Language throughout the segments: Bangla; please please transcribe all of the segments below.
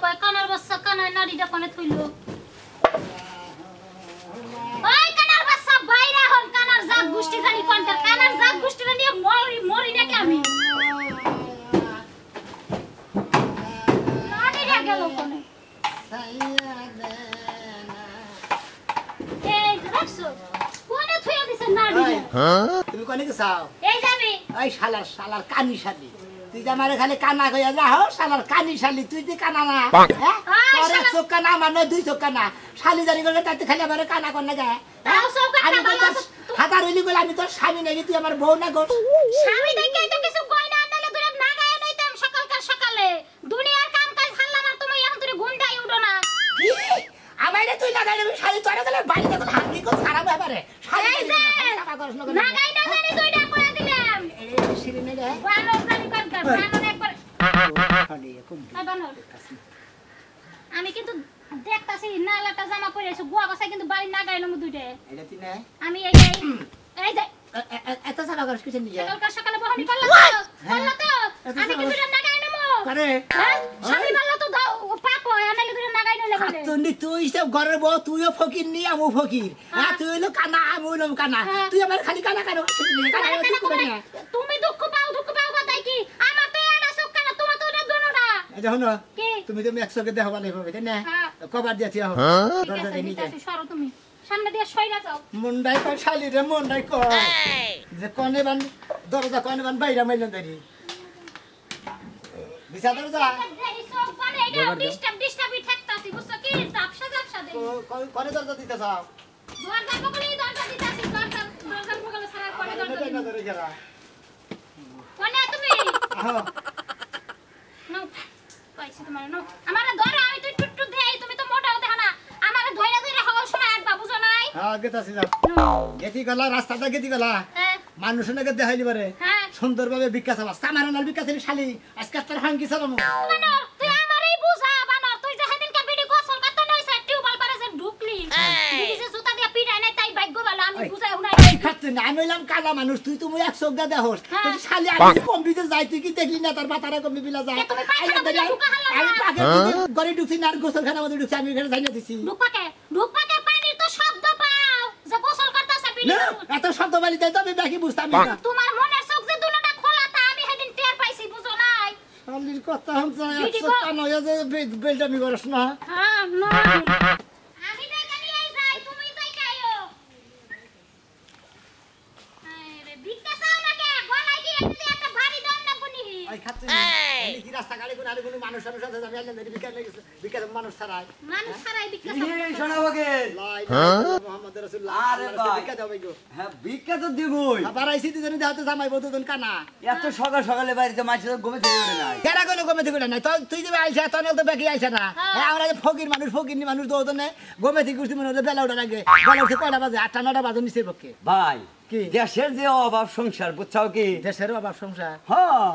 পায় কানার বাচ্চা কানায় নাড়িটা কোনে থইলো ওই কানার বাচ্চা বাইরে হন কানার জাত গুষ্টি জানি কোনটা কানার জাত গুষ্টিটা নিয়ে মরি নাকি আমি নাড়িটা গেল কোনে এই রাখছো কোনে থইয়া দিছ নাড়িটা তুমি কোনে গেছাও এই যাবি এই শালার কানি শালি তুই যে আমারে খালি কানা কইয়া যা হো শালার কানি শালি তুই যে কানা না হ্যাঁ তোর এক চোখ কানা আমার নয় দুই চোখ কানা শালি জানি করে তাতে খালি আমারে কানা কোন না যায় আমি তো হাতার হইলি বলে আমি তোর স্বামী নাকি তুই আমার বউ না গো স্বামী দেখে তো কিছু কই না আনলে তুই না গায় নইতাম সকালে দুনিয়ার কাম কাজ হাল্লা মার তুমি এখন তুই ঘুমটাই উঠো না কি আমারে তুই না গাইলে শালি তোরে গেলে বাড়ি দেখো হাঙ্গি কো খারাপ ব্যাপারে শালি না গাই না জানি দুইটা করে দিলাম এই শিরিনে রে বানর জানি কার বানর একবার খালি কম বানর আমি কিন্তু দেখতাছি নালাটা জামা পরে আছো গোয়া গছাই কিন্তু বাড়ি না গাইলাম দুইটা এটা তুই না আমি এই যে এত সারা করছ কিছু নিয়ে সকালে বহনি করলা তো আমি কিন্তু না গাইলাম করে স্বামী বললো তো পাপ হয় আনালে দুইটা না গাইলে বলে তুই সব ঘরের বউ তুইও ফকির নি আমু ফকির হ্যাঁ তুই হলো কানা আমি হইলাম কানা তুই আমার খালি কানা কানা তুমি দুঃখ পাও কথাই কি আমার তো এটা সুখ কানা তোমার তো এটা দোনোটা যখন তুমি তুমি একসঙ্গে দেখাবা লাগবে তাই না কবার দিয়েছি দরজা দিয়ে নিতে সরো তুমি সামনে দিয়ে সইরা যাও মুন্ডাই কর শালি রে মুন্ডাই কর যে কনে বান দরজা কনে বান বাইরা মাইলেন দাঁড়ি বিছা দরজা এই সব পারে এটা ডিস্টার্বই ঠেকতাছি বুঝছো কি জাপসা দেই কনে দরজা দিতে চাও দরজা বগলেই দরজা দিতাছি দরজা বগলে সারা করে দরজা না ধরে গেরা কোনে তুমি নো কইছি তোমার নো আমারে ধরো আমি তুই টুটটু দেই তুমি তো মোটাও দেখো না আমারে ধইরা হওয়ার সময় আর বাবু জানাই হ্যাঁ গেতাছি না গেতি গলা রাস্তাটা গেতি গলা মানুষ নাকি দেখাইলি পারে সুন্দরভাবে ভিক্ষা চাবা সামার নাল ভিক্ষা চালি শালি আজকে তোর হাঙ্গি চালামু বানর তুই আমারই বুঝা বানর তুই যে সেদিন কা ভিডিও গোসল করতে নইছে টিউবওয়েল পারে যে ঢুকলি দিদি যে জুতা দিয়া পিটাই নাই তাই ভাগ্য ভালো আমি বুঝাই উনাই খাচ্ছে না আমি হইলাম কালা মানুষ তুই তো মই এক চোখ দা দেহস তুই শালি আমি কম্পিউটার যাই তুই কি দেখলি না তার মাথারে কম্পি বিলা যায় আমি পাকে গড়ি ঢুকছি না আর গোসলখানা মধ্যে ঢুকছি আমি এখানে যাইনা দিছি ঢুকপাকে পানির তো শব্দ পাও যে গোসল করতেছে ভিডিও এত শব্দ বালি তাই তো আমি বাকি বুঝতাম না তোমার মনের চোখ যে দুটোটা খোলা তা আমি সেদিন টের পাইছি বুঝো নাই শালির কথা হচ্ছে এক চোখ কান হয়ে যে বেলটামি করছ না হ্যাঁ না আমি তাই জানি এই যাই তুমি তাই কাইও আরে ভিক্ষা চাও নাকি গলায় কি একটা ভারী দন না কোনি আই খাচ্ছে এই কি রাস্তা গাড়ি কোন আর কোন মানুষ আছে আমি আইলাম ভিক্ষা লাগছে ভিক্ষা মানুষ ছাড়াই ভিক্ষা চাও এই শোনাবগে মুহাম্মদ রাসূলুল্লাহ আরে ভাই ভিক্ষা দাও ভাই গো হ্যাঁ ভিক্ষা তো দিবই আবার আইছি দিনে দাওতে জামাই বদন কানা এত সকালে বাড়িতে মাছ ঘুমে থেকে ওঠে নাই কেরা কোন গমে থেকে নাই তো তুই যে আইছা তনে তো বাকি আইছা না আমরা যে ফকিরনি মানুষ দৌদনে গমে থেকে গুছি মনে বেলা ওঠা লাগে বেলা উঠে কয়টা বাজে 8টা 9টা বাজে নিচের পক্ষে ভাই কি দেশের যে অভাব সংসার বুঝছাও কি দেশের অভাব সংসার হ্যাঁ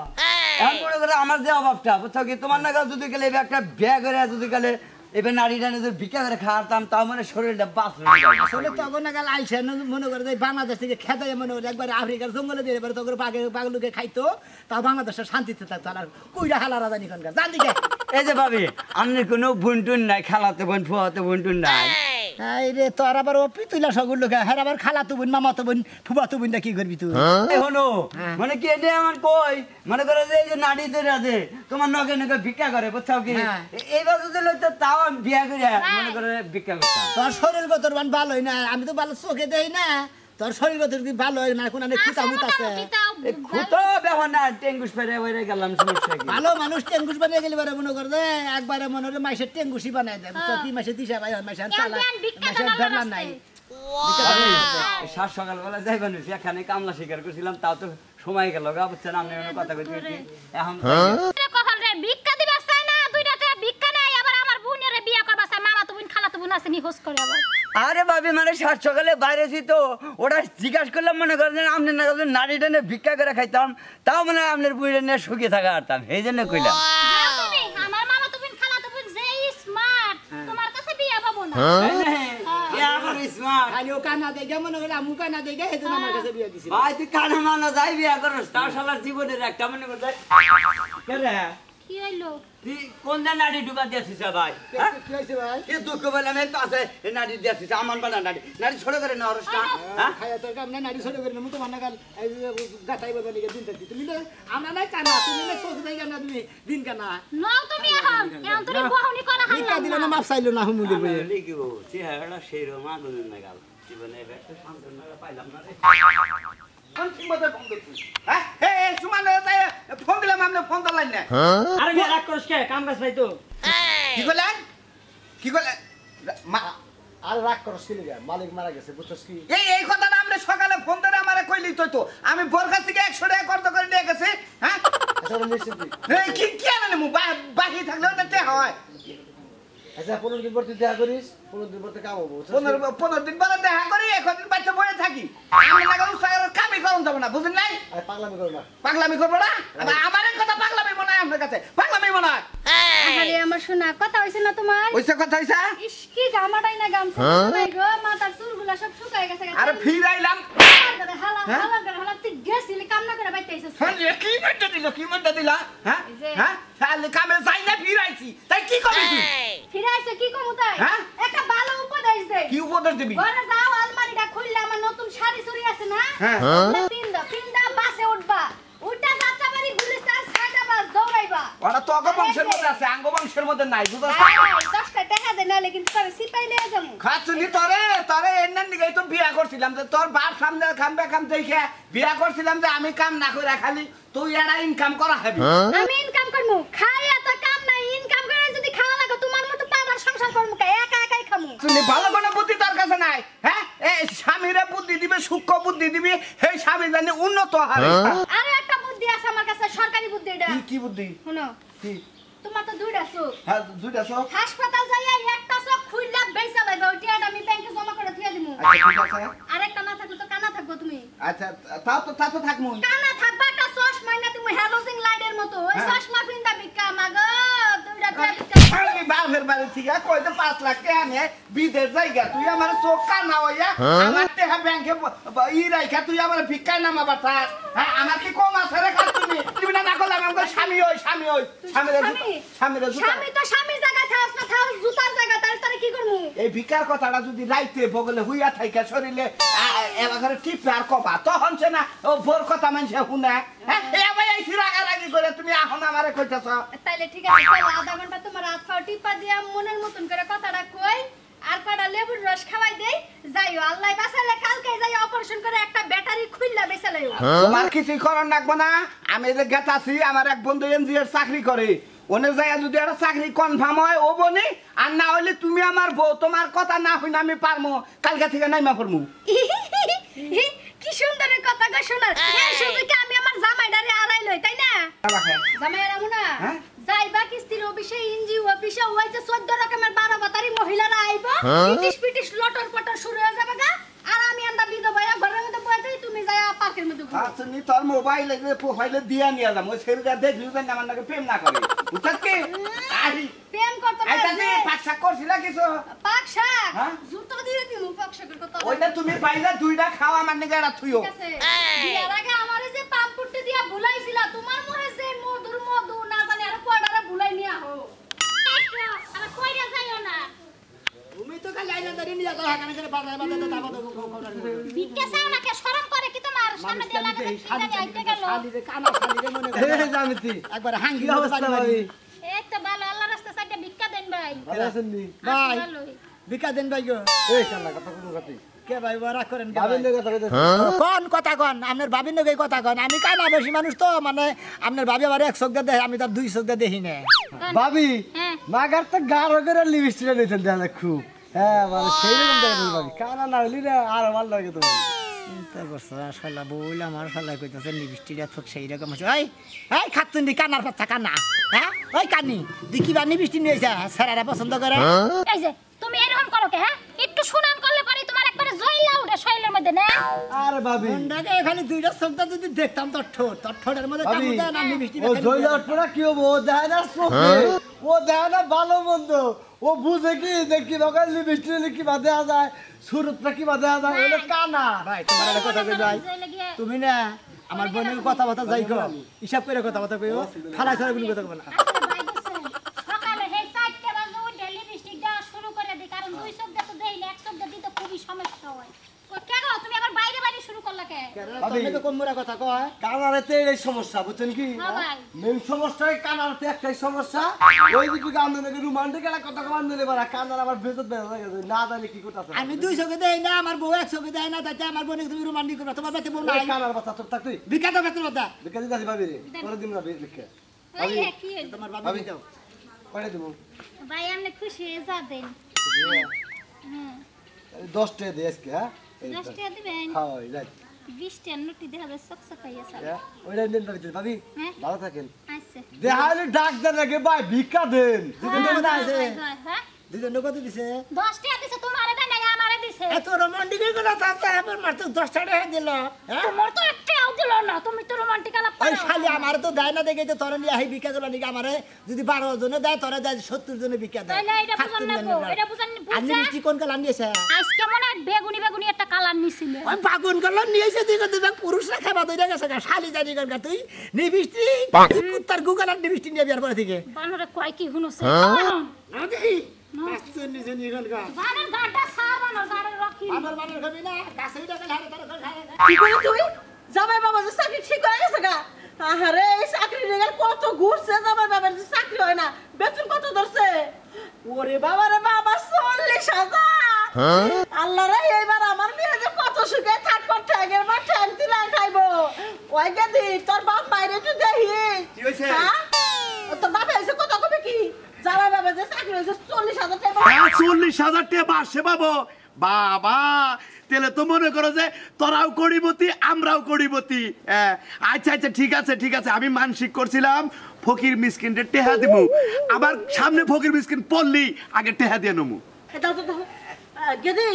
এখন মনে করে আমার যে অভাবটা বুঝছাও কি তোমার নাগাল যদি গেলে একটা ব্যাগ করে যদি গেলে এবার নারীটা যদি ভিক্ষা করে খাওয়াতাম তাও মানে শরীরটা বাঁচলো আসলে তখন নাগাল আইসা মনে করে যে বাংলাদেশ থেকে খেতে মনে করে একবার আফ্রিকার জঙ্গলে দিয়ে এবার তখন পাগলুকে খাইতো তাও বাংলাদেশের শান্তিতে থাকতো আর কইরা হালারা জানি কোনকার জান দিকে এই যে ভাবি আপনার কোনো বুনটুন নাই খালাতে বোন ফুয়াতে বুনটুন নাই এই রে তোর আবার ও পিতুলা সগুল লোক হ্যাঁ আবার খালাতো বোন মামাতো বোন ফুফাতো বোন কি করবি তুই এখনো মানে কি এটা আমার কই মনে করে যে এই যে নারী ধরে আছে তোমার নগে নগে ভিক্ষা করে বুঝছাও কি এইবার যদি লইতো তাও আমি বিয়া করে মনে করে ভিক্ষা করতাম তোর শরীর গতর মান ভালোই না আমি তো ভালো চোখে দেই না তোর শরীর গতর কি ভালো হয় না কোন খুঁতা মুত আছে খুতো ব্যাপার না টেঙ্গুস পেরে বেরে গেলাম সমস্যা কি ভালো মানুষ টেঙ্গুস বানিয়ে গেলে বারে মনে করে একবারে মনে করে মাইসের টেঙ্গুসি বানাই দেয় বুঝছো কি মাসে দিশা ভাই মাসে চালা মাসে বেলা নাই সাত সকালবেলা যাই মানুষ এখানে কামলা শিকার করছিলাম তাও তো সময় গেল গা বুঝছেন আপনি কথা কইতে এখন ভিক্ষা দিবা চাই না দুইটা ভিক্ষা নাই আবার আমার বোনের বিয়া করবা চাই মামা তো বোন খালা তো বোন আছে নিখোঁজ করে আবার আরে ভাবি মানে সাত সকালে বাইরেছি তো ওটা জিজ্ঞাসা করলাম মনে করেন আপনি না নারী টেনে ভিক্ষা করে খাইতাম তাও মানে আপনার বুড়ি নিয়ে শুকিয়ে থাকা আরতাম এই জন্য কইলাম আমার মামা তো বোন খালা তো বোন যে স্মার্ট তোমার কাছে বিয়া পাবো না ভাই তুই কানা মানা যাই বিয়া করস তাও শালার জীবনের একটা মনে করতে কি হইলো তুই কোন নাড়ি ঢুকা দিয়েছিস ভাই কি হইছে ভাই কি দুঃখ বললাম এই তো আছে এই নাড়ি দিয়েছিস আমার বানা নাড়ি নাড়ি ছোট করে না অরসটা হ্যাঁ খায়া তোর কাম না নাড়ি ছোট করে মু তো মানা কাল এই গাতাই বলবা নিকে দিন থাকি তুমি না আমরা নাই কানা তুমি না চোখ দেই কানা তুমি দিন কানা নাও তুমি এখন তুমি বহনি করা ভিক্ষা দিল না মাপ চাইলো না হুমুদের বই লিখিব চেহারাটা সেই রকম আগুনের নাগাল জীবনে একটা সান্ত্বনা পাইলাম না রে কোন সিমতে ফোন দিছিস হ্যাঁ এই সুমান ফোন দিলাম আপনি ফোন দিলেন না আরে মেয়ে রাগ করিস কে কাম কাজ পাই তো কি করলেন কি করলেন আর রাগ করছ কি লাগা মালিক মারা গেছে বুঝছস কি এই কথাটা আমরা সকালে ফোন করে আমারে কইলি তো আমি বোর কাছ থেকে 100 টাকা কর্ত করে নিয়ে গেছি হ্যাঁ আচ্ছা নিশ্চিত এই কি আনলে মু বাকি থাকলে ওটা হয় আচ্ছা 15 দিন পর তুই দেখা করিস 15 দিন পর তো কাম হবো 15 দিন পরে দেখা করি এখন বাচ্চা বয়ে থাকি আমি লাগাম সাগর কামই করুন যাব না বুঝেন নাই আর পাগলামি করো না পাগলামি করবো না আমার কথা পাগলামি মনে হয় আপনার কাছে পাগলামি মনে হয় আরে আমার শোনা কথা হইছে না তোমার ওইসব কথা হইছে ইস কি গামাটাই না গামছা নাই গো মাথার চুলগুলা সব শুকায় গেছে আরে ফিরাইলাম হালা তুই গেছিলি কাম না করে বাইতে আইছিস কি মনটা দিলা হ্যাঁ হ্যাঁ শালি কামে যাই না ফিরাইছি তাই কি করবি তুই ফিরাইছে কি কমু তাই হ্যাঁ? একটা ভালো উপদেশ দে কি উপদেশ দিবি ঘরে যাও আলমারিটা খুললে আমার নতুন শাড়ি চুরি আছে না হ্যাঁ। পিন্দা বাসে উঠবা উঠটা যাত্রা বাড়ি গুলিস্তান ছয়টা বাস দৌড়াইবা ওরা তো অগ বংশের মধ্যে আছে আঙ্গ বংশের মধ্যে নাই বুঝছ 10টা টাকা দে নালে কিন্তু তবে সিপাই লয়ে যামু খাচ্ছুনি তোরে এন্নার দিকে তো বিয়া করছিলাম যে তোর বাপ সামনে কাম দেখে বিয়া করছিলাম যে আমি কাম না করে খালি তুই এরা ইনকাম করা হবে আমি ইনকাম করমু খাইয়া তো কাম নাই ইনকাম করে যদি খাওয়া লাগে তোমার মতো পাড়ার সংসার করমু একা একাই খামু তুমি ভালো কোনো বুদ্ধি তোর কাছে নাই হ্যাঁ এই স্বামীরে বুদ্ধি দিবে সূক্ষ্ম বুদ্ধি দিবি সেই স্বামী জানি উন্নত হবে আরে একটা বুদ্ধি আছে আমার কাছে সরকারি বুদ্ধি এটা কি বুদ্ধি শুনো কি তোমার তো দুইটা চোখ হ্যাঁ দুইটা সব হাসপাতাল যাইয়া একটা চোখ খুইলা বেচা লাগবে ওইটা আমি ব্যাংকে জমা করে থিয়া দিমু আচ্ছা ঠিক আছে আরেকটা না থাকলে তো কানা থাকবো তুমি আচ্ছা তা তো থাকমু কানা থাকবা একটা চশমা না তুমি হ্যালোজিং লাইটের মতো ওই চশমা পিন্দা বিক্কা মাগো দুইটা বিক্কা আমি বাপের বাড়ি থেকে কইতে 5 লাখ টাকা নিয়ে বিদেশ যাইগা তুই আমার চোখ কানা হইয়া আমার টাকা ব্যাংকে রাইখা তুই আমার ভিক্ষায় নামাবার থাক হ্যাঁ আমার কি কম আছে রে তুমি না করলাম আমার স্বামী হই স্বামীর স্বামী তো স্বামী জায়গা থাকস না থাকস জুতার জায়গা তাহলে কি করমু এই ভিক্ষার কথাটা যদি রাইতে বগলে হুইয়া থাইকা শরীরে এবার টিপে আর কবা তখন সে না ও ভোর কথা মানুষে শুনে হ্যাঁ এবার এই রাগারাগি করে তুমি এখন আমারে কইতেছ তাইলে ঠিক আছে চল আধা ঘন্টা তোমার হাত ফাও টিপা দিয়া মনের মতন করে কথাটা কই আর কয়টা লেবুর রস খাওয়াই দেই যাইও আল্লাহ বাঁচালে কালকে যাই অপারেশন করে একটা ব্যাটারি খুললা বেচা লাইও তোমার কিছুই করার লাগবে না আমি যে গেতাছি আমার এক বন্ধু এনজিওর চাকরি করে ওনে যায় যদি একটা চাকরি কনফার্ম হয় ও বনি আর না হইলে তুমি আমার বউ তোমার কথা না হইনা আমি পারমু কালকে থেকে নাইমা পড়মু কি সুন্দর কথা গো শোনার এই সুযোগে আমি আমার জামাইডারে আড়াই লই তাই না জামাইয়ের আমুনা যাইবা কিস্তির অফিসে এনজিও অফিসে ওই যে 14 রকমের 12 বাতারি মহিলারা আইবো পিটিশ লটর পটর শুরু হয়ে যাবে গা আর আমি আন্দা বিদ ভাইয়া ঘরের মধ্যে বইতেই তুমি যায়া পার্কের মধ্যে ঘুরো আচ্ছা নি তোর মোবাইলে যে প্রোফাইলে দিয়া নিয়া যাম ওই ছেলেটা দেখলি যে আমার নাকি প্রেম না করে বুঝছস কি আই প্রেম করতে আইতাছি পাকশাক করছিলা কিছু পাকশাক হ্যাঁ? জুতো দিয়ে দিমু পাকশাকের কথা ওইটা তুমি পাইলা দুইটা খাওয়া মানে গেরা থুইও ঠিক আছে বিয়ার আগে আমারে যে পাম্পুটে দিয়া ভুলাইছিলা তোমার মুখে যে মধু না জানি আর কোয়াডারে ভুলাই নিয়া হো আর কইরা যাইও না তুমি তো কাল লাইনা দাঁড়িয়ে নিয়ে যাও কানে করে বাজার দাবা দাও বিকে চাও না কে শরম করে কি তোমার সামনে দিয়ে লাগে জানি আইতে গেল শালিরে কানা শালিরে মনে করে এই জামিতি একবার হাঙ্গি অবস্থা ভাবি এই তো ভালো আল্লাহর রাস্তা সাইডে ভিক্ষা দেন ভাই ভালো আছেন নি ভাই ভালোই বিকা দেন ভাই গো এই শালা কথা কোন কথা কে ভাই ওরা করেন কে ভাবিন ভাই? কথা কইতে কোন কথা কোন আপনার ভাবির নগে কথা কোন আমি কানা বেশি মানুষ তো মানে আপনার ভাবি আবার এক চোখ দিয়ে দেখে আমি তার 2 চোখ দিয়ে দেখি না ভাবি হ্যাঁ মাগার তো গাঢ় করে লিপস্টিক নিতেন দেখালে খুব হ্যাঁ মানে সেই রকম দেখেন ভাবি কানা না হইলি না আর ভালো লাগে তো চিন্তা করছো আসলে বইল আমার শালা কইতাছে লিপস্টিকটা তো সেই রকম আছে এই এই খাতুন দি কানার পাতা কানা হ্যাঁ ওই কানি দেখি বা লিপস্টিক নিয়েছে স্যারেরা পছন্দ করে এই যে তুমি এরকম করো কে হ্যাঁ একটু সুনাম করলে পরে তোমার একবারে জয়লা উঠে শৈলের মধ্যে না আরে ভাবি কোনটাকে খালি দুইটা চোখটা যদি দেখতাম তোর ঠোঁটের মধ্যে ভাবি কামড় দেয় না লিপস্টিক ও জয়লা উঠপড়া কি হবো ও দেয় না চোখে ও দেয় না ভালো মন্দ ও বুঝে কি দেখি বাগান লিপস্টিক কি বাঁধে যায় সুরতটা কি বাঁধে যায় ওটা কানা ভাই তোমার একটা কথা কই ভাই তুমি না আমার বোনের কথাবার্তা যাই কো হিসাব করে কথাবার্তা কইও খালা ছাড়া কোনো কথা কইও না ভাবি তোকে কোন মোরা কথা কয় কানারেতে এই সমস্যা বুঝছেন কি হ্যাঁ ভাই। মেন সমস্যা কানারতে একটাই সমস্যা ওই দিকে আমাদের রোমান্টিক একটা কথা কমান দিলে পারা কানার আবার ভেতর বেড়ে গেছে না জানি কি করতেছে আমি 200 দেই না আমার বউ 100 দেয় না তাতে আমার বোন তুমি রোমান্টিক করবা তোমার বাতে বউ নাই কানার কথা তোর থাক তুই বিকাত বেতন কথা বিকাজি দাসি ভাবি রে পরে দিন না বিকে ওই কি হইলো? তোমার ভাবি। বাবা দাও কয়টা দিব ভাই আপনি খুশি হয়ে যাবেন। হ্যাঁ 10 টাকা দে আজকে হ্যাঁ 10 টাকা দিবেন। হ্যাঁ রাইট 20 টাকা নোটি দেখা যায় সকসকাইয়া স্যার। ওইটা দিন ভাবি হ্যাঁ ভালো থাকেন আচ্ছা দেখালে ডাক দেন আগে ভাই ভিক্ষা দেন হ্যাঁ দুজন কত দিছে 10 টাকা দিছে তোমারে দেন না আমারে দিছে। এত রোমান্টিকের কথা তাতে আমার মাত্র 10 টাকা দিল হ্যাঁ তোমার তো একটাও দিল না, তুমি তো রোমান্টিক আলাপ ওই করো। শালি আমার তো দেয় না দেখে তো তোরা নিয়ে আহি ভিক্ষা করবা নাকি আমারে যদি 12 জনে দেয় তোরা দেয় 70 জনে ভিক্ষা দেয় তাই না, এটা বুঝান না গো, এটা বুঝান না, আপনি বুঝা? মিষ্টি কোন কালার নিয়েছে আজকে মনে হয় বেগুনি বেগুনি একটা কালার নিছিলে। ওই বাগুন কালার নিয়েছে তুই কত দেখ পুরুষরা খাবা দইরা গেছে গা শালি জানি গা তুই নিবিষ্টি তুই কুত্তার গুগালার নিবিষ্টি নিয়ে বিয়ার পরে থেকে বানরে কয় কি হুনছে? আদি পাঁচশো নিছে নিগন গা বানর গাড্ডা সার বানর গাড়ে রাখি। আমার বানর খাবি না কাছে টাকা হারে তার খায় কি করে তুই জামাই বাবা যে চাকরি ঠিক হয়ে গেছে গা আরে এই চাকরি রেগাল কত ঘুরছে জামাই বাবার যে চাকরি হয় না বেতন কত ধরছে ওরে বাবা রে বাবা 40,000 আল্লাহ রে এইবার আমার মেয়ে যে কত সুখে থাকবার ঠ্যাগের বা ঠ্যাং তুলা খাইবো ওই গেদি তোর বাপ বাইরে তো দেখি কি হইছে? তোর বাপ এসে কত কবে কি জামাই বাবা যে চাকরি হয়েছে 40,000 টাকা 40,000 টাকা মাসে পাবো বাবা তেলে তো মনে করো যে তোরাও করিবতি আমরাও করিবতি আচ্ছা আচ্ছা ঠিক আছে আমি মানসিক করছিলাম ফকির মিসকিনদের টেহা দিমু আবার সামনে ফকির মিসকিন পড়লি আগে টেহা দিয়ে নমু এটা তো গেদি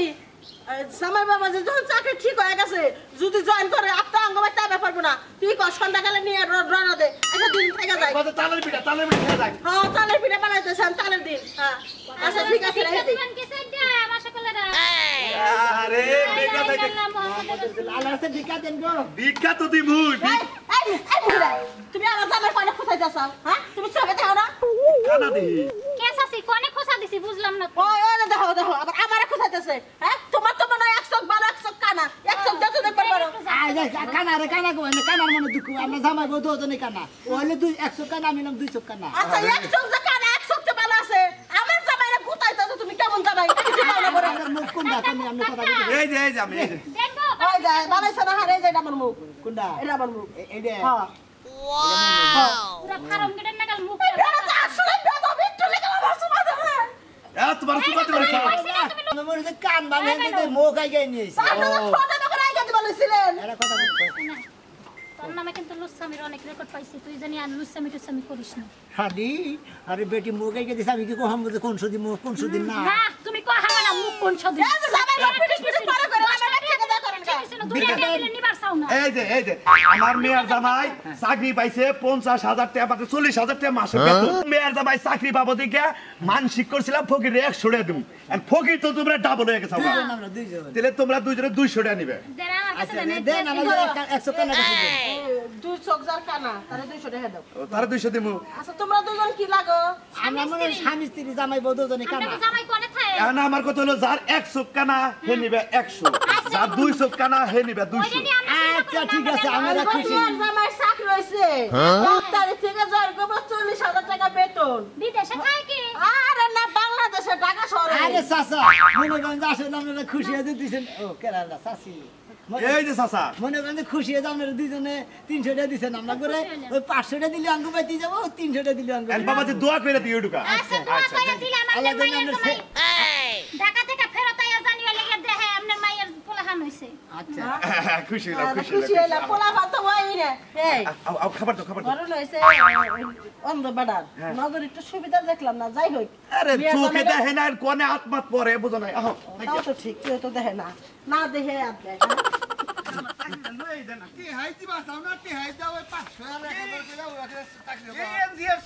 জামাই বাবা যে যখন চাকরি ঠিক হয়ে গেছে যদি জয়েন করে আপনার অঙ্গ বাইতে আবার পারবো না তুই কর সন্ধ্যাকালে নিয়ে রওনা দে একটা দিন থেকে যায় কত তালের পিঠা খেয়ে যায় হ্যাঁ তালের পিঠা বানাইতেছেন তালের দিন হ্যাঁ আচ্ছা ঠিক আছে রেখে দিই দিবেন কি সেটা আমার সকলেরা? আরে বেগা থেকে আল্লাহ কাছে ভিক্ষা দেন গো ভিক্ষা তো দিমু এই বুড়া তুমি আমার জামাই পানি খুঁজাইতেছ হ্যাঁ তুমি চোখে দেখো না কানা দেই কেস আছে কোনে খোসা দিছি বুঝলাম না তো। ওই ওই দেখো দেখো আবার আমারে খুঁজাইতেছে হ্যাঁ তোমার তো মনে হয় 1 চোখ ভালো 1 চোখ কানা 1 চোখ যত দেখতে পারো আই যাই কানা রে কানা কো না কানার মনে দুঃখ আমরা জামাই বউ দুজনে কানা ওইলে 100 কানা আমি নাম 200 কানা আচ্ছা 1 চোখ যে কানা 1 চোখ তো ভালো আছে আমার জামাইরে গুতাইতেছ তুমি কেমন জামাই কিছু পাও না বড় আমার মুখ কোনটা তুমি আমরা কথা বলি এই যে আমি এই যে দেখবো ওই যায় বানাইছ না হারে যায় আমার মুখ কোনটা এটা আমার মুখ এইটা হ্যাঁ পুরো ফার্ম গেটের নাগাল মুখ এটা তো আসলে বেদব একটু লেগে আমার সুমা ধরে তোমার সুপাতে বলে আমি মনে হচ্ছে কান ভাঙে দিতে মুখ আগে নিয়েছে আপনারা ছোট করে আইগা দি বলেছিলেন এরা কথা বলছে তোর নামে কিন্তু লুচ্ছামির অনেক রেকর্ড পাইছি, তুই জানি আর লুচ্ছামি টুচ্ছামি করিস না। শাদি আরে বেটি মুখ আগে দিছে আমি কি কহাম যে কোন সুদি মুখ কোন সুদি না না তুমি কো হামা না মুখ কোন ছবি এই যে জামাই বাপ পিটিস পিটিস পরে করে আমার ব্যাগ থেকে দা করেন দুই টাকা দিলে নিবার চাও না। এই যে আমার মেয়ের জামাই চাকরি পাইছে 50,000 টাকা পাতে 40,000 টাকা মাসে বেতন মেয়ের জামাই চাকরি পাবো দিকে মানসিক করছিলাম ফকির 100 টাকা দিমু আর ফকির তো তোমরা ডাবল হয়ে গেছো দুইজন আমরা দুইজন তাহলে তোমরা দুইজনে 200 টাকা নিবে দেন আমার কাছে আচ্ছা দেন, দেন আমাদের 100 কানা কাছে দেন দুই চোখ যার কানা তারে 200 টাকা দাও তারা 200 দিমু আচ্ছা তোমরা দুজন কি লাগো আমরা মনে হয় স্বামী স্ত্রী জামাই বউ দুজনে আমরা কানা তো জামাই কোনে থাকে? এখন আমার কথা হলো যার 100 কানা হে নিবে 100 যার 200 কানা হে নিবে 200 আচ্ছা ঠিক আছে আমরা খুশি আমার জামাই চাকরি হইছে 1 তারিখ থেকে জয়েন করব 40,000 টাকা বেতন বিদেশে থাকে কি? আরে না বাংলাদেশে ঢাকা শহরে আরে চাচা মনে করেন যে আসলে আপনারা খুশি হয়ে দিচ্ছেন ও কেরালা চাচি এই যে চাচা মনে করেন যে খুশি হয়ে আপনারা দুইজনে 300 টাকা দিচ্ছেন আমরা করে ওই 500 টাকা দিলে অঙ্গ পাইতে যাবো 300 টাকা দিলে অঙ্গ আর বাবা যে দোয়া করে দিও ঢুকা আচ্ছা দোয়া করে দিলে আমার আল্লাহ জানে মায়ের আমরা জামাই ঢাকা থেকে ফেরত আইয়া জানিয়া লেগে দেখে আপনার মায়ের পোলাহান হইছে। আচ্ছা খুশি খুশি হইলা পোলা ভাত হই না এই আও খাবার দাও বড় হইছে অন্ধ বাড়ার নজর একটু সুবিধা দেখলাম না যাই হোক আরে বিয়ে চোখে জামাইরা- দেখে না আর কোনে আত্মাত পরে বুঝো না আহ তাও তো ঠিক তুই তো দেখে না না দেখে আপনি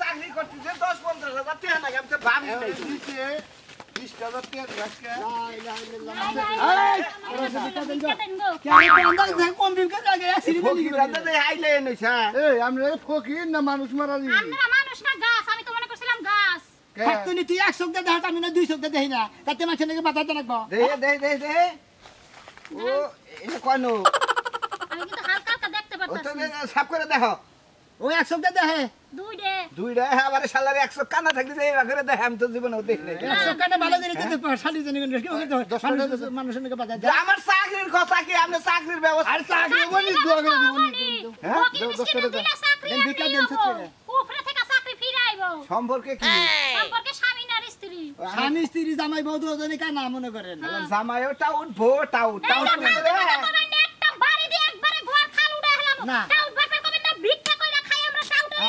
চাকরি করতেছে 10-15,000 টাকা নাকি আমি তো ভাবি নাই। কম বিমকে জায়গায় অ্যাক্সিডেন্ট আইলে এনেছে এই আমরা ফকির না মানুষ মারা দিই আমরা মানুষ না গাছ, আমি তো মনে করছিলাম গাছ। থাকতুনি তুই 100 টাকা দেখাত আমি না 200 টাকা দেই না তাতে মাছের নাকি বাতাতে লাগবো দে ও এটা কোন আমি কিন্তু হালকা সাফ করে দেখো ও 100 টা দেখে দুইটা আবার শালারে 100 কানা থাকলে যে এইবা করে দেখে আমি তো জীবনে দেখি নাই 100 কাটা ভালো জিনিস তো শালি জানি কি মানুষের নাকি বাজার যে আমার চাকরির কথা কি আপনি চাকরির ব্যবস্থা আর চাকরি বলি দোয়া করে দিবনি হ্যাঁ ভিক্ষা দেন সত্যি সম্পর্কে কি স্বামী স্ত্রী জামাই বউ দুজনে কানা মনে করেন জামাইও টাউট ভো টাউট টাউট না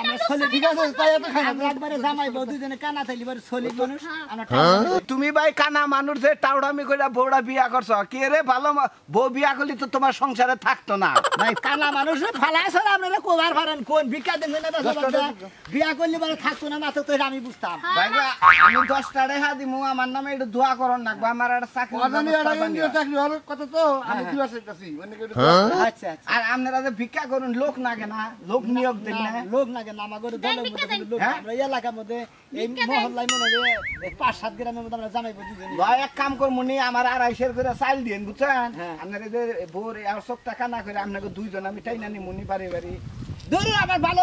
আমার ছেলে ঠিক আছে তাই এত খাই না একবারে জামাই বউ দুজনে কানা থাইলি বারে ছেলে মানুষ আমরা তুমি ভাই কানা মানুষ যে টাউডামি কইরা বউড়া বিয়া করছ কে রে ভালো বউ বিয়া করলি তো তোমার সংসারে থাকতো না ভাই কানা মানুষ ফালাইছ না আপনারা কোবার পারেন কোন ভিক্ষা দেন না বিয়া করলে বারে থাকতো না তো আমি বুঝতাম ভাই আমি 10 টাকা হা দিমু আমার নামে একটু দোয়া করন রাখবো আমার একটা চাকরি অজানি আর এনজিও চাকরি হওয়ার কথা তো আমি কি আছে কাছি মানে কি আচ্ছা আচ্ছা আর আপনারা যে ভিক্ষা করুন লোক লাগে না লোক নিয়োগ দেন না লোক না কেন আমাদের দলের মধ্যে লোক আমরা এই এলাকার মধ্যে এই মহল্লায় মনে হয় 5-7 গ্রামের মধ্যে আমরা জামাই বউ দুজনে ভাই এক কাম করবো নি আমার 250 করে চাইল দিন বুঝছেন আপনারা যে বোর আর সব টাকা না করে আপনাকে দুইজন আমি টাইনা নি মুনি বাড়ি বাড়ি ধরো আবার ভালো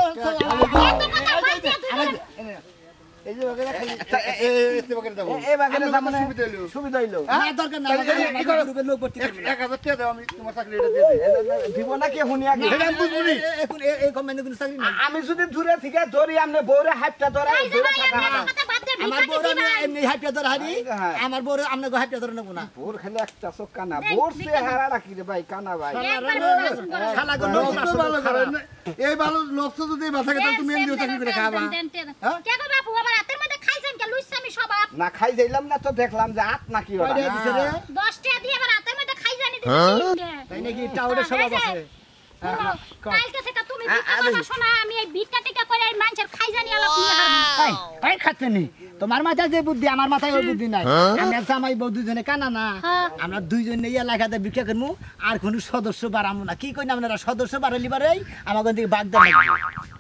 এই যে ওকে খালি এতে বকে দাও এই বাগেরে আমি সামনে সুবিধা হইলো। সুবিধা হইলো না দরকার না আমাদের গ্রুপের লোক ভর্তি করবে 1000 টাকা দাও আমি তোমার চাকরি এটা দিয়ে দিই দিব না কে হুনি আগে এটা আমি বুঝবো নি। এখন এই কোম্পানিতে কোনো চাকরি নাই আমি যদি দূরে থেকে ধরি আপনি বউরে হাতটা ধরে দূরে থাকা আমার বউর আমি এমনি হাইপিয়া ধরে হারি হ্যাঁ। আমার বউর আপনাকে হাইপিয়া ধরে নেব না বোর খেলে একটা চোখ কানা বোর সে হারা রাখি রে ভাই কানা ভাই শালা গো লোক তো ভালো করে না। এই ভালো লোক তো যদি বাসা থাকে তুমি এনজিও চাকরি করে খাবা না খাই যাইলাম না তো দেখলাম যে হাত নাকি ওরা কয়টা দিছে রে তাই নাকি টাউডের স্বভাব আছে এই খাচ্ছে নি তোমার মাথায় যে বুদ্ধি আমার মাথায় ওই বুদ্ধি নাই আমি আর জামাই বউ দুজনে কানা না আমরা দুইজনে এই এলাকাতে ভিক্ষা করবো আর কোনো সদস্য বাড়াবো না কি কই না আপনারা সদস্য বাড়ালি বাড়াই আমাকে দিকে বাগদা লাগবে